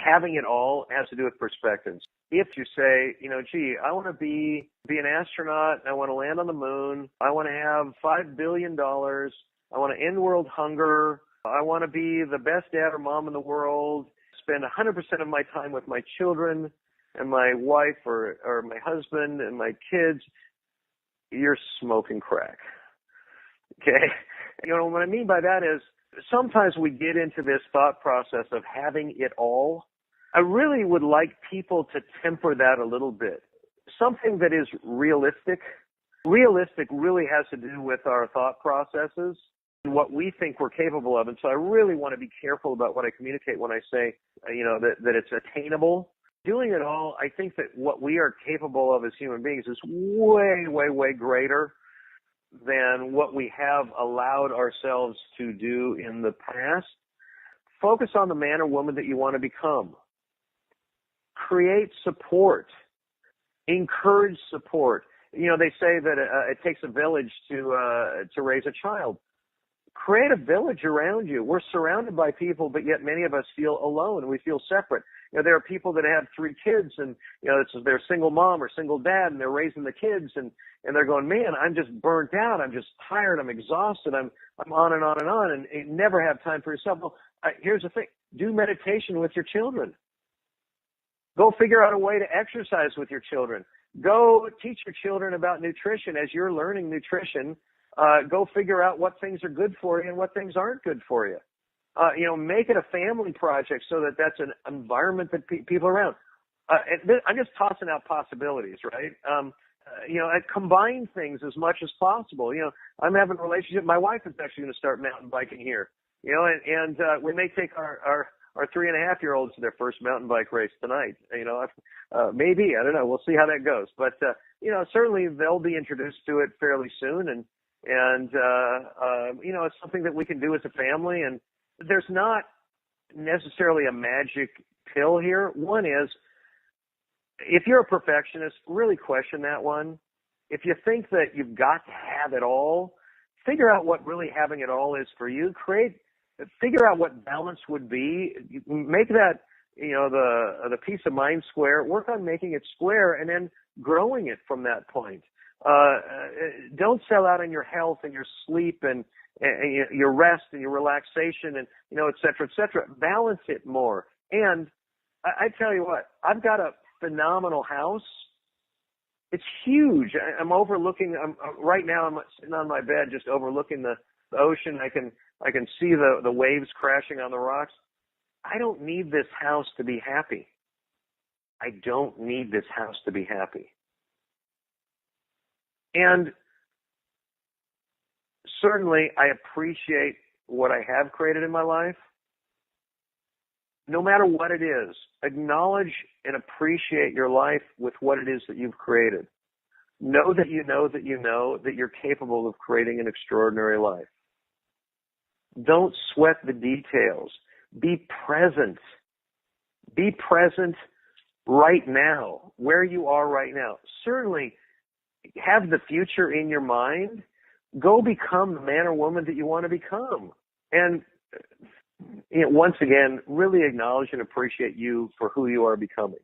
having it all has to do with perspectives. If you say, gee, I want to be an astronaut, and I want to land on the moon, I want to have $5 billion, I want to end world hunger, I want to be the best dad or mom in the world, spend 100% of my time with my children and my wife or my husband and my kids, you're smoking crack. Okay? What I mean by that is sometimes we get into this thought process of having it all. I really would like people to temper that a little bit. Something that is realistic. Realistic really has to do with our thought processes and what we think we're capable of. And so I really want to be careful about what I communicate when I say, that it's attainable. Doing it all, I think that what we are capable of as human beings is way, way, way greater than what we have allowed ourselves to do in the past. Focus on the man or woman that you want to become. Create support. Encourage support. They say that it takes a village to raise a child. Create a village around you. We're surrounded by people, but yet many of us feel alone. We feel separate. There are people that have 3 kids, and they're a single mom or single dad, and they're raising the kids, and they're going, man, I'm just burnt out. I'm just tired. I'm exhausted. I'm on and on and on, and you never have time for yourself. Well, here's the thing: do meditation with your children. Go figure out a way to exercise with your children. Go teach your children about nutrition as you're learning nutrition. Go figure out what things are good for you and what things aren't good for you. Make it a family project so that that's an environment that people are around. I'm just tossing out possibilities, right? Combine things as much as possible. I'm having a relationship. My wife is actually going to start mountain biking here. And we may take our 3.5-year-olds to their first mountain bike race tonight. Maybe, I don't know. We'll see how that goes. But certainly they'll be introduced to it fairly soon, and it's something that we can do as a family. And there's not necessarily a magic pill here. One is, if you're a perfectionist, really question that one. If you think that you've got to have it all, figure out what really having it all is for you. Figure out what balance would be. Make that, the peace of mind square. Work on making it square and then growing it from that point. Don't sell out on your health and your sleep and your rest and your relaxation and, et cetera, et cetera. Balance it more. And I tell you what, I've got a phenomenal house. It's huge. I'm overlooking, right now I'm sitting on my bed just overlooking the ocean. I can see the waves crashing on the rocks. I don't need this house to be happy. I don't need this house to be happy. And certainly I appreciate what I have created in my life. No matter what it is, acknowledge and appreciate your life with what it is that you've created. Know that you know that you know that you're capable of creating an extraordinary life. Don't sweat the details. Be present. Be present right now, where you are right now. Certainly, have the future in your mind. Go become the man or woman that you want to become. And once again, really acknowledge and appreciate you for who you are becoming.